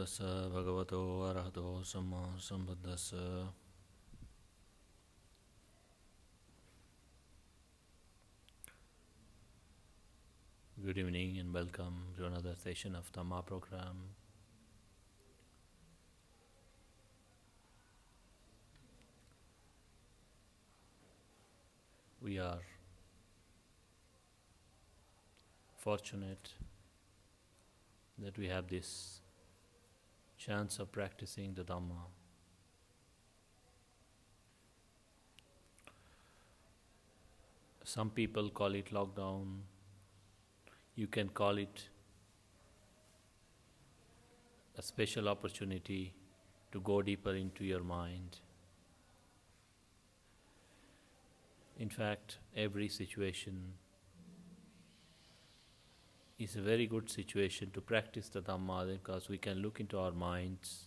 tassa bhagavato arahato samma sambuddhassa. Good evening and welcome to another session of Dhamma program. We are fortunate that we have this chance of practicing the Dhamma. Some people call it lockdown. You can call it a special opportunity to go deeper into your mind. In fact, every situation is a very good situation to practice the Dhamma because we can look into our minds.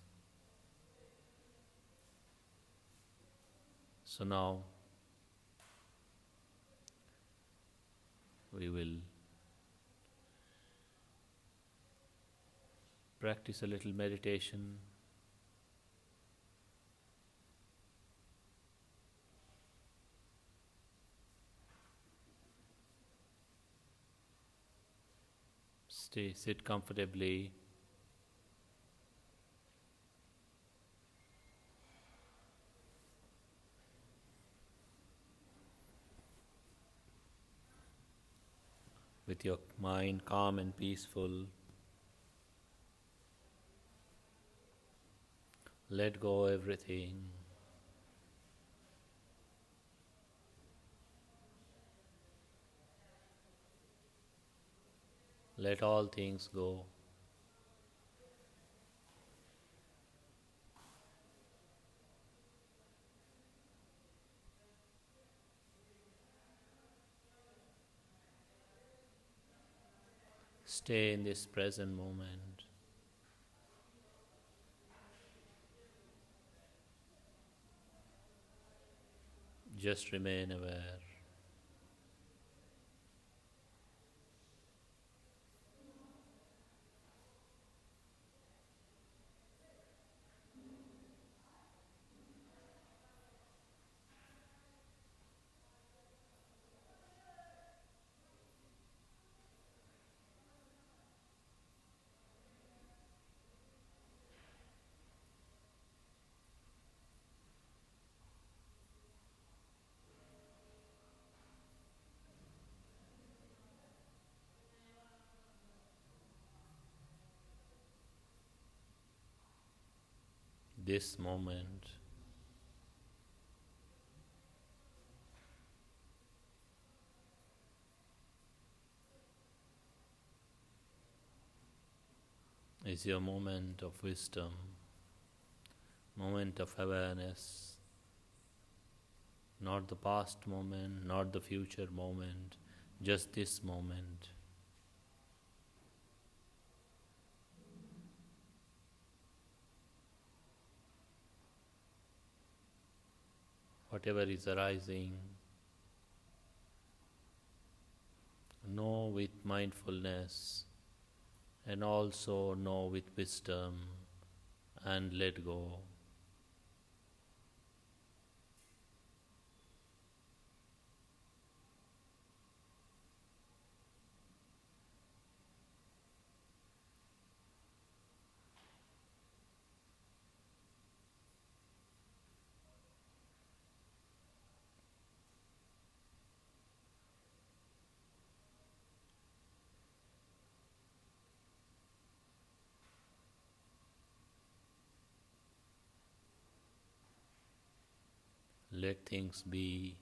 So now we will practice a little meditation. Sit comfortably. With your mind calm and peaceful. Let go everything. Let all things go. Stay in this present moment. Just remain aware. This moment is your moment of wisdom, moment of awareness, not the past moment, not the future moment, just this moment. Whatever is arising, know with mindfulness and also know with wisdom and let go. Let things be.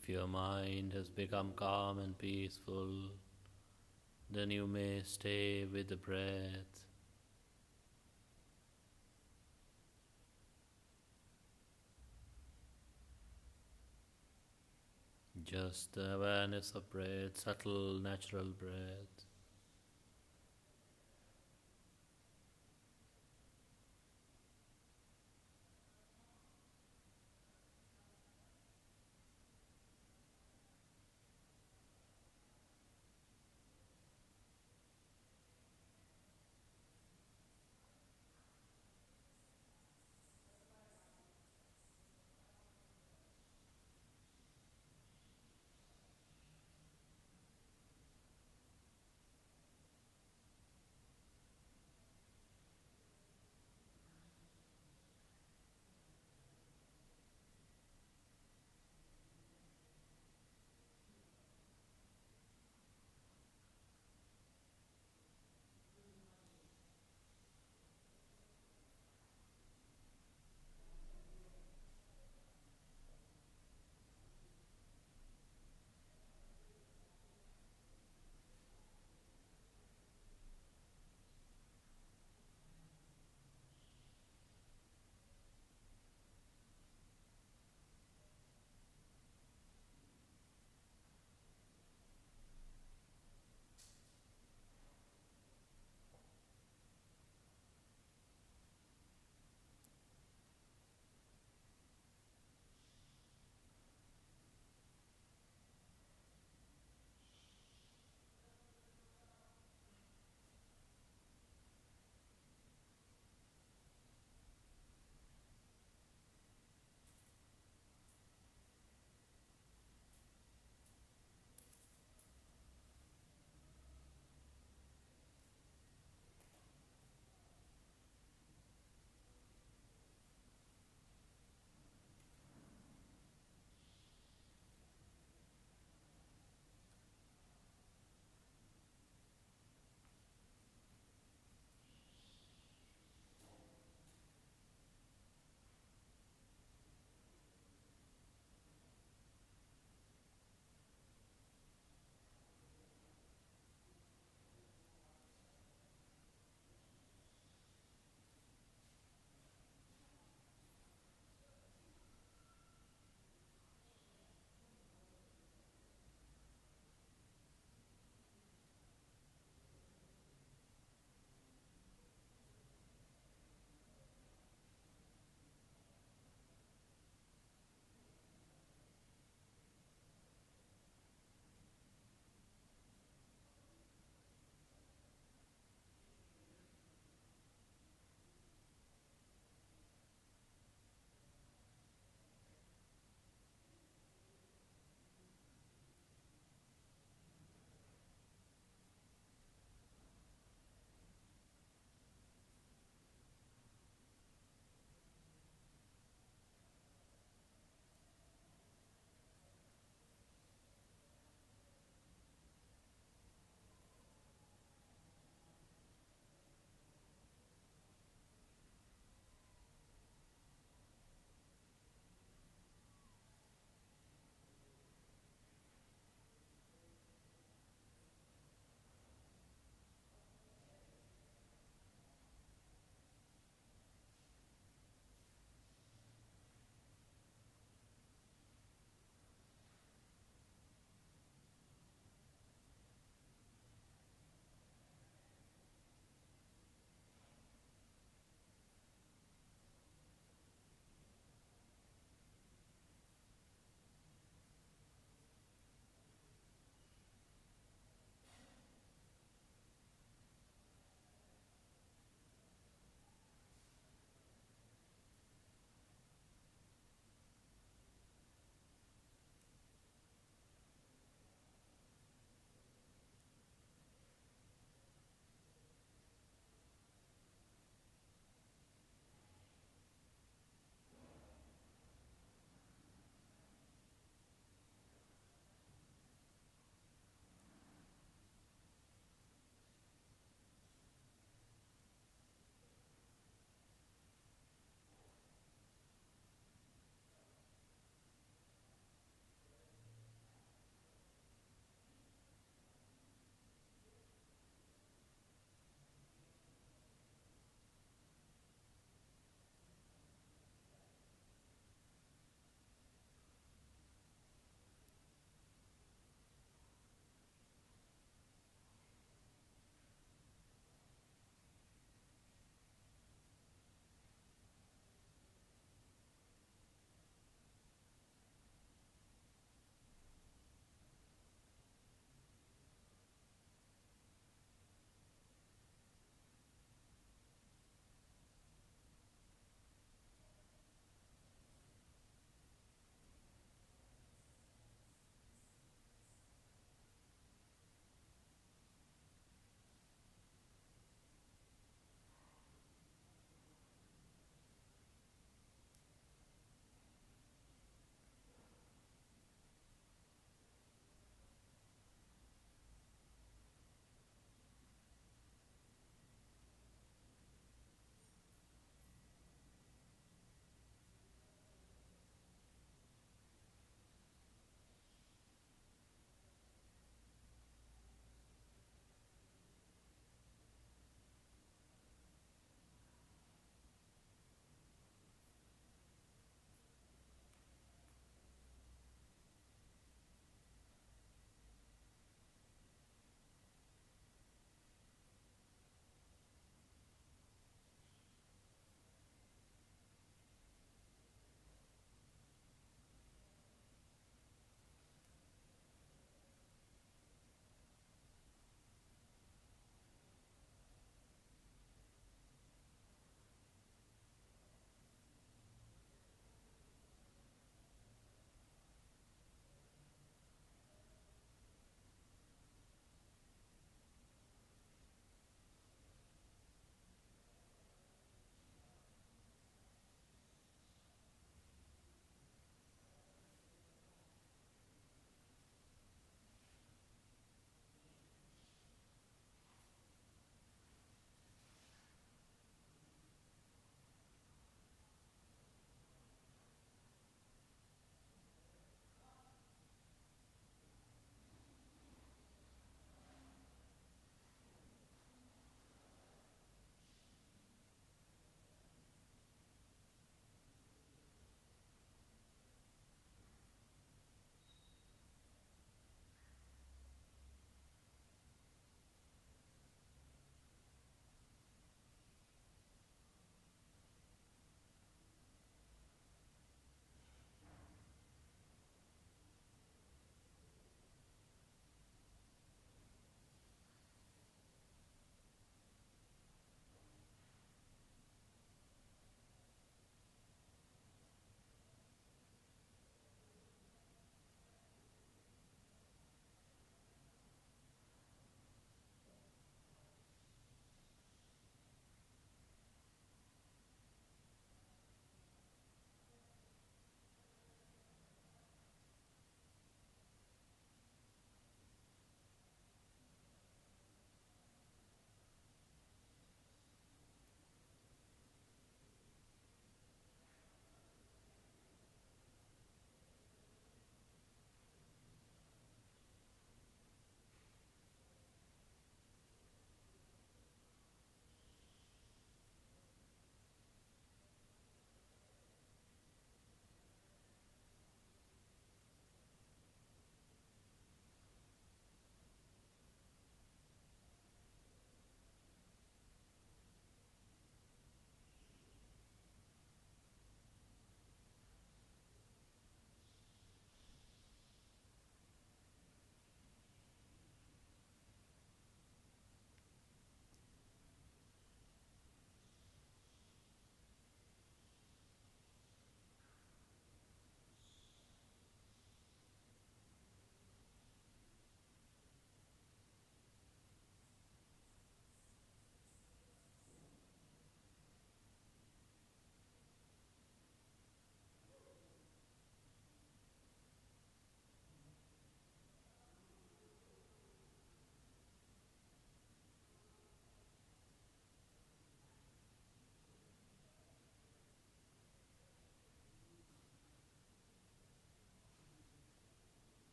If your mind has become calm and peaceful, then you may stay with the breath. Just the awareness of breath, subtle, natural breath.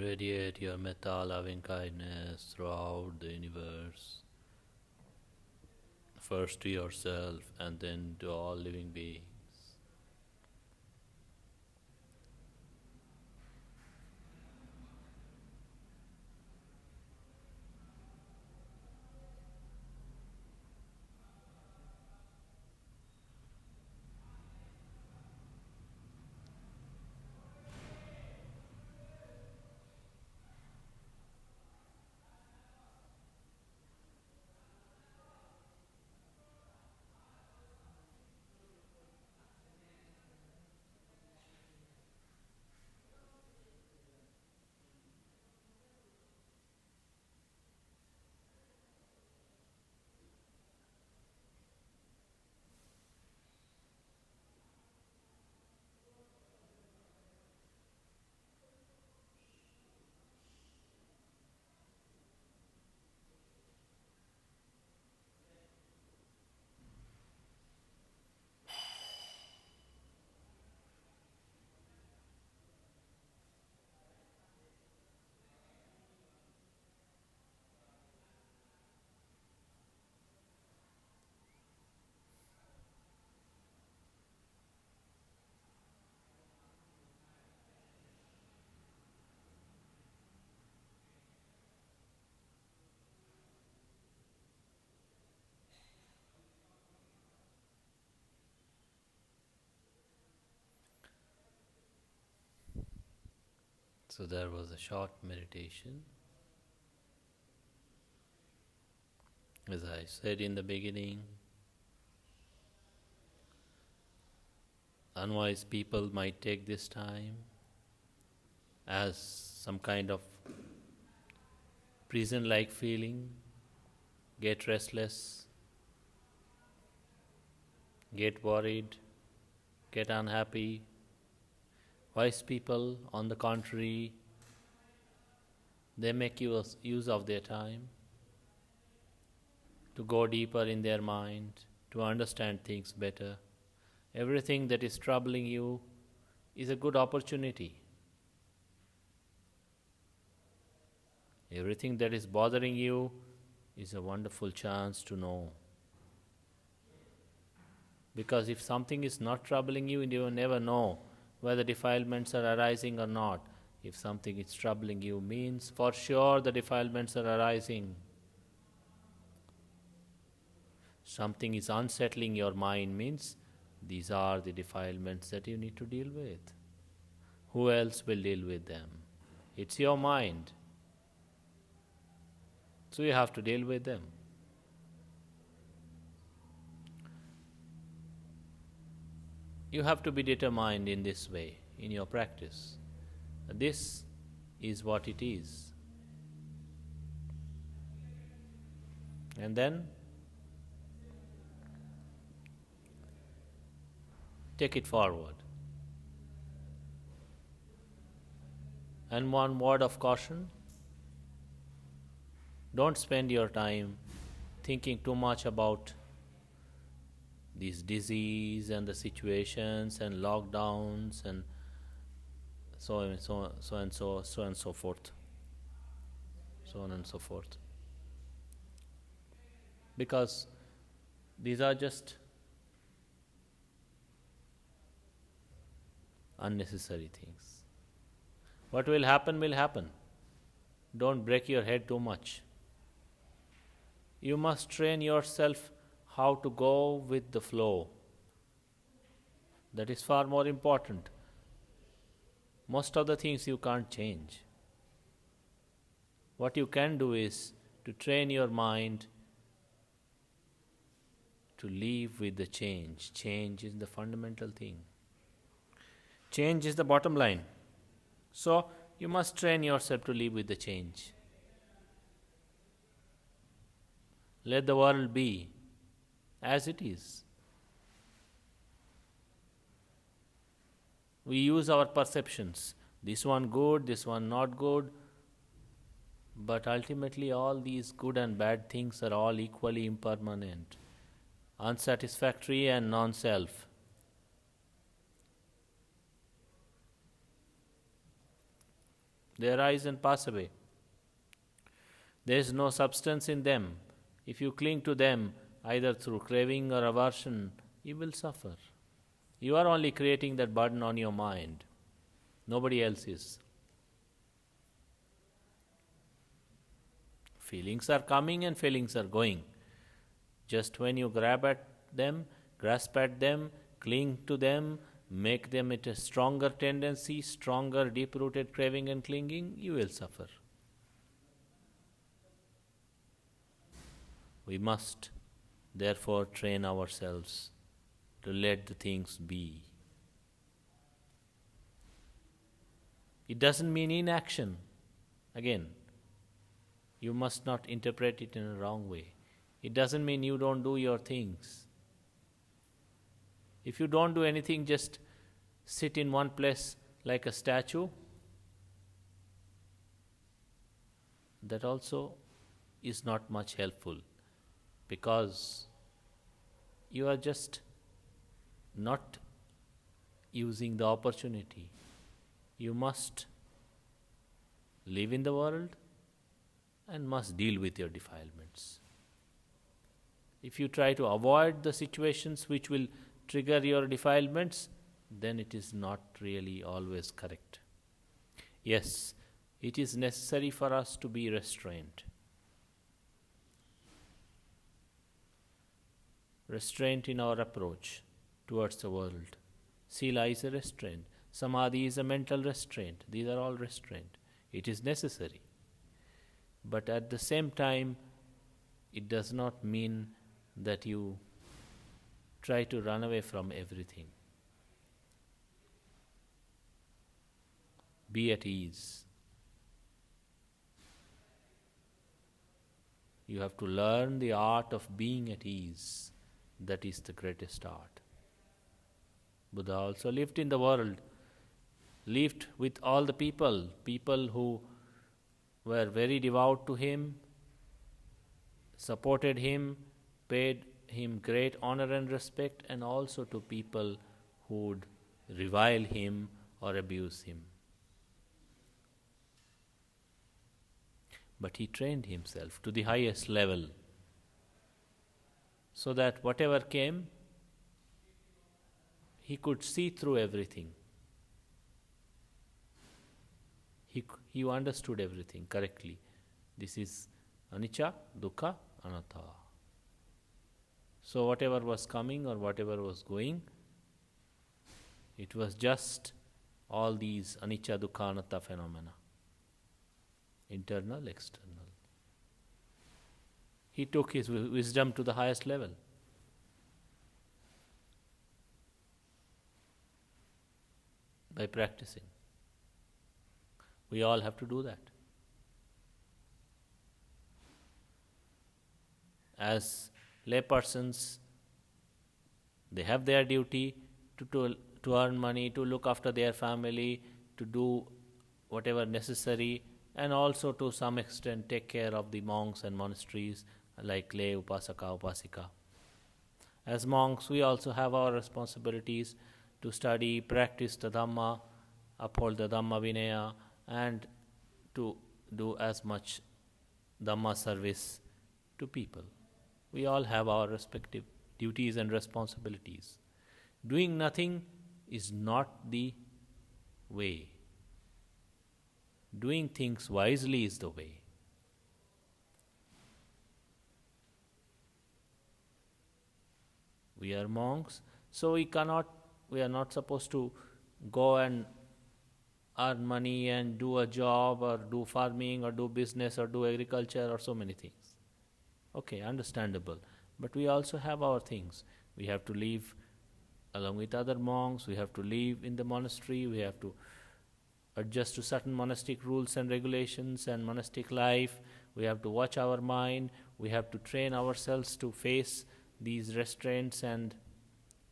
Radiate your metta, loving kindness throughout the universe, first to yourself and then to all living beings. So there was a short meditation. As I said in the beginning, unwise people might take this time as some kind of prison-like feeling, get restless, get worried, get unhappy. Wise people, on the contrary, they make use of their time to go deeper in their mind, to understand things better. Everything that is troubling you is a good opportunity. Everything that is bothering you is a wonderful chance to know. Because if something is not troubling you, you will never know whether defilements are arising or not. If something is troubling you, means for sure the defilements are arising. Something is unsettling your mind, means these are the defilements that you need to deal with. Who else will deal with them? It's your mind. So you have to deal with them. You have to be determined in this way, in your practice. This is what it is. And then take it forward. And one word of caution: don't spend your time thinking too much about these disease and the situations and lockdowns and so on and so forth. So on and so forth. Because these are just unnecessary things. What will happen will happen. Don't break your head too much. You must train yourself how to go with the flow. That is far more important. Most of the things you can't change. What you can do is to train your mind to live with the change. Change is the fundamental thing. Change is the bottom line. So you must train yourself to live with the change. Let the world be as it is. We use our perceptions. This one good, this one not good. But ultimately all these good and bad things are all equally impermanent, unsatisfactory and non-self. They arise and pass away. There is no substance in them. If you cling to them, either through craving or aversion, you will suffer. You are only creating that burden on your mind. Nobody else is. Feelings are coming and feelings are going. Just when you grasp at them, cling to them, make them it a stronger tendency, stronger deep-rooted craving and clinging, you will suffer. We must therefore train ourselves to let the things be. It doesn't mean inaction. Again, you must not interpret it in a wrong way. It doesn't mean you don't do your things. If you don't do anything, just sit in one place like a statue, that also is not much helpful, because you are just not using the opportunity. You must live in the world and must deal with your defilements. If you try to avoid the situations which will trigger your defilements, then it is not really always correct. Yes, it is necessary for us to be restrained. Restraint in our approach towards the world. Sila is a restraint. Samadhi is a mental restraint. These are all restraint. It is necessary. But at the same time, it does not mean that you try to run away from everything. Be at ease. You have to learn the art of being at ease. That is the greatest art. Buddha also lived in the world, lived with all the people who were very devout to him, supported him, paid him great honor and respect, and also to people who would revile him or abuse him. But he trained himself to the highest level, so that whatever came, he could see through everything. He understood everything correctly. This is anicca, dukkha, anatta. So whatever was coming or whatever was going, it was just all these anicca, dukkha, anatta phenomena. Internal, external. He took his wisdom to the highest level. By practicing. We all have to do that. As laypersons, they have their duty to earn money, to look after their family, to do whatever necessary, and also to some extent take care of the monks and monasteries like lay upasaka, upasika. As monks, we also have our responsibilities to study, practice the Dhamma, uphold the Dhamma Vinaya, and to do as much Dhamma service to people. We all have our respective duties and responsibilities. Doing nothing is not the way. Doing things wisely is the way. We are monks, so we are not supposed to go and earn money and do a job or do farming or do business or do agriculture or so many things. Okay, understandable. But we also have our things. We have to live along with other monks, we have to live in the monastery, we have to adjust to certain monastic rules and regulations and monastic life, we have to watch our mind, we have to train ourselves to face these restraints and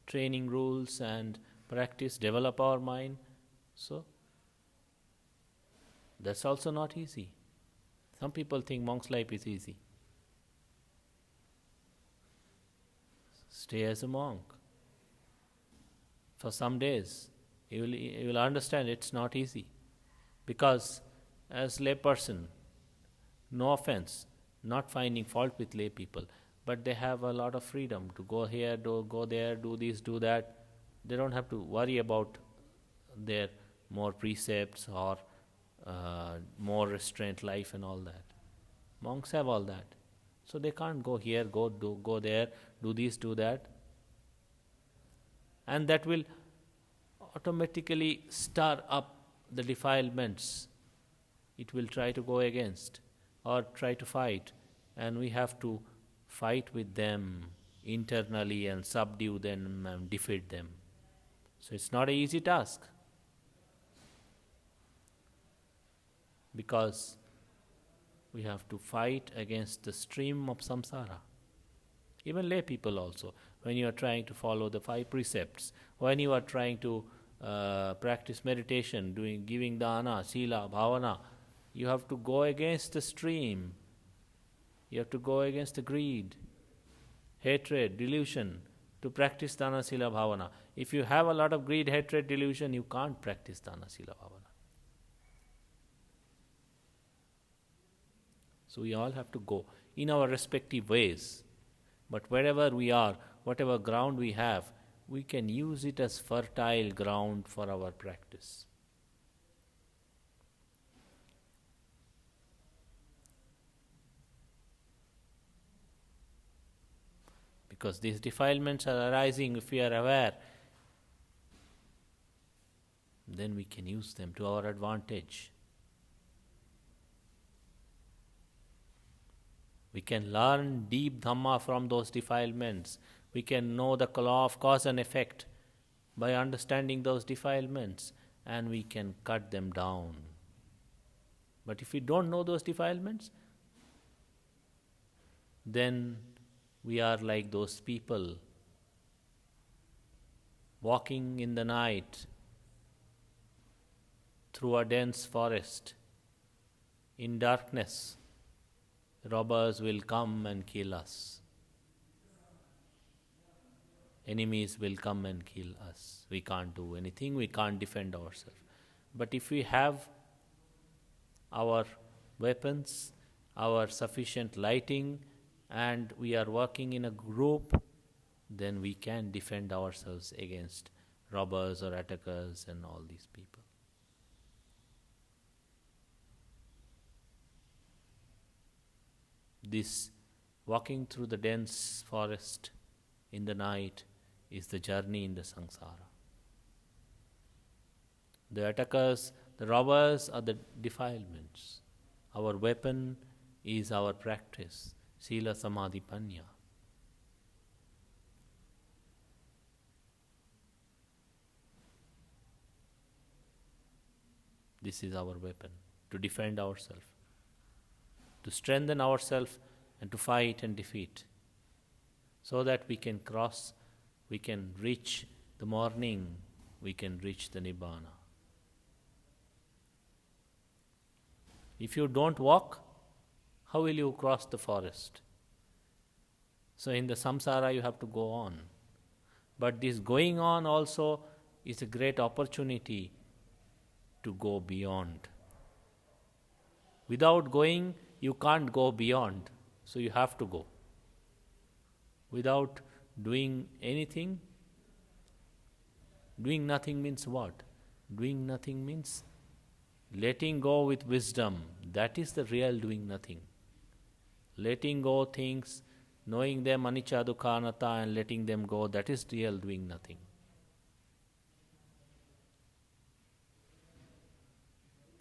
training rules and practice, develop our mind. So, that's also not easy. Some people think monk's life is easy. Stay as a monk for some days. You will understand it's not easy. Because as layperson, no offense, not finding fault with lay people, but they have a lot of freedom to go here, go there, do this, do that. They don't have to worry about their more precepts or more restraint life and all that. Monks have all that. So they can't go here, go there, do this, do that. And that will automatically stir up the defilements. It will try to go against or try to fight. And we have to fight with them internally and subdue them and defeat them. So it's not an easy task. Because we have to fight against the stream of samsara. Even lay people also, when you are trying to follow the 5 precepts, when you are trying to practice meditation, giving dana, sila, bhavana, you have to go against the stream. You have to go against the greed, hatred, delusion to practice dana, sila, bhavana. If you have a lot of greed, hatred, delusion, you can't practice dana, sila, bhavana. So we all have to go in our respective ways. But wherever we are, whatever ground we have, we can use it as fertile ground for our practice. Because these defilements are arising, if we are aware, then we can use them to our advantage. We can learn deep Dhamma from those defilements. We can know the law of cause and effect by understanding those defilements, and we can cut them down. But if we don't know those defilements, then we are like those people walking in the night through a dense forest in darkness. Robbers will come and kill us. Enemies will come and kill us. We can't do anything, we can't defend ourselves. But if we have our weapons, our sufficient lighting, and we are working in a group, then we can defend ourselves against robbers or attackers and all these people. This walking through the dense forest in the night is the journey in the samsara. The attackers, the robbers are the defilements. Our weapon is our practice, sila, samadhi, panya. This is our weapon to defend ourselves, to strengthen ourselves and to fight and defeat, so that we can cross, we can reach the morning, we can reach the nibbana. If you don't walk, how will you cross the forest? So in the samsara you have to go on. But this going on also is a great opportunity to go beyond. Without going, you can't go beyond, so you have to go. Without doing anything, doing nothing means what? Doing nothing means letting go with wisdom. That is the real doing nothing. Letting go things, knowing them anicca dukkha anatta and letting them go, that is real doing nothing.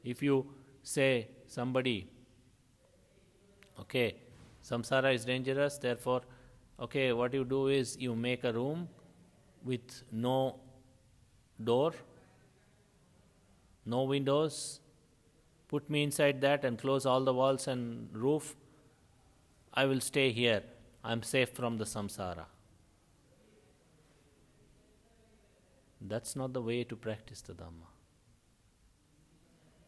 If you say somebody, okay, samsara is dangerous, therefore, okay, what you do is you make a room with no door, no windows, put me inside that and close all the walls and roof, I will stay here, I am safe from the samsara. That's not the way to practice the Dhamma.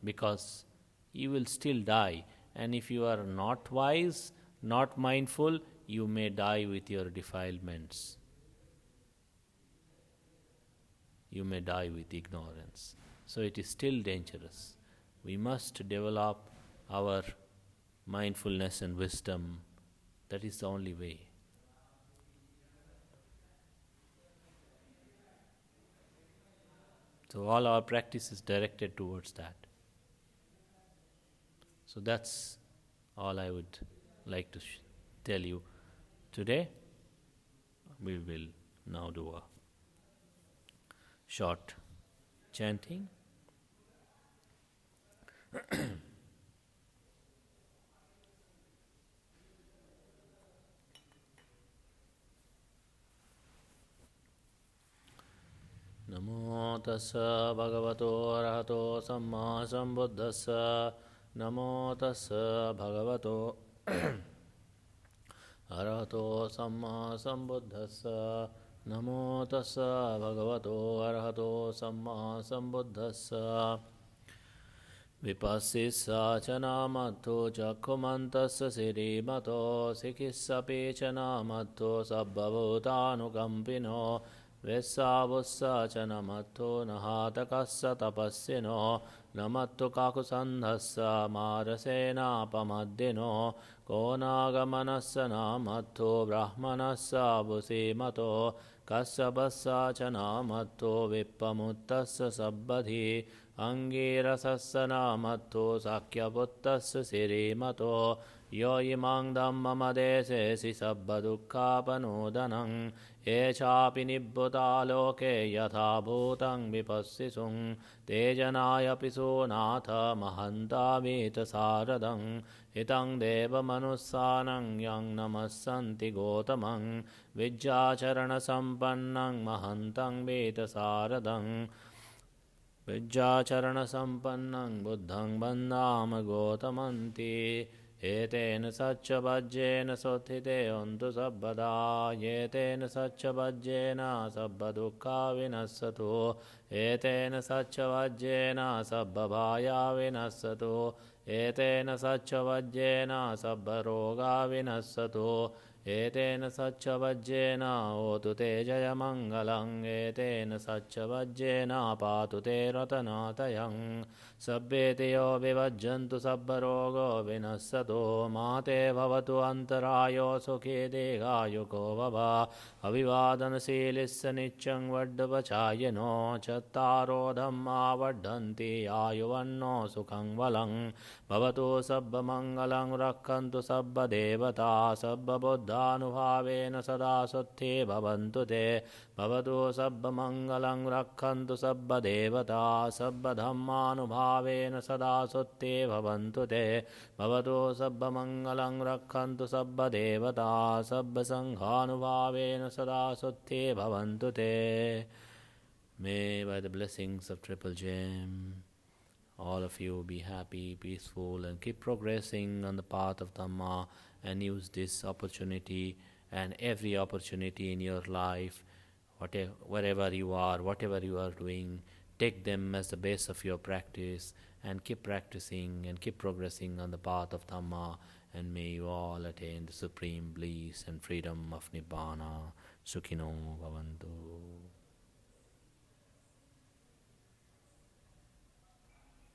Because you will still die, and if you are not wise, not mindful, you may die with your defilements. You may die with ignorance. So it is still dangerous. We must develop our mindfulness and wisdom. That is the only way. So all our practice is directed towards that. So that's all I would like to tell you today. We will now do a short chanting. Namo tassa bhagavato arahato samma sambuddhassa. Namo tassa bhagavato arahato samma sambuddhassa. Namo tassa bhagavato arahato samma sambuddhassa. Vipassissa ca namatto cakkhumantassa sirimato sikissapi ca namatto sabbhavutanukampino vessavussa ca namatto nahatakassa tapassino namatto kakusandhassa marasena pamaddino konagamanassa namatto brahmanassa vusimato kassabassa ca namatto vippamuttassa sabbadhi angirasassa namatto sakkyaputtassa sirimato yo imang dhammamadeses sabbadukkapanodhanang echapi nibbhuta loke yatha bhutang vipassisung tejanaya piso natha mahantavita saradang hitang deva manussanang yang namassanti gotamang vijjacharana sampannang mahantang vita saradang Vijjacharana sampannang buddhang bandhama gotamanti etena sacca vajjena sothite ontu sabbada etena sacca vajjena sabba dukkha vinassato etena sacca vajjena sabba bhaya vinassato etena sacca vajjena sabba roga vinassato etena sacca vajjena otu te jaya mangalang etena sacca vajjena patu te ratanatayang sabbe te yo vivajjantu sabba rogo vinassato mate bhavatu antarayo sukhe degayuko vava avivadana silissa niccang vaddavachayano chattaro dhamma vaddhanti ayuvanno sukhang valang bhavatu sabba mangalang rakkantu sabba devata sabba buddhanubhavena sada sotthe bhavantu te bhavatu sabba mangalang rakkantu sabba devata sabba dhammanubhavena sada sotthe bhavantu te bhavatu sabba mangalang rakkantu sabba devata sabba sanghanubhavena sada sotthe bhavantu te. May by the blessings of Triple Gem all of you be happy, peaceful, and keep progressing on the path of Dhamma, and use this opportunity and every opportunity in your life, wherever you are, whatever you are doing, take them as the base of your practice and keep practicing and keep progressing on the path of Dhamma, and may you all attain the supreme bliss and freedom of Nibbana. Sukhino Bhavantu.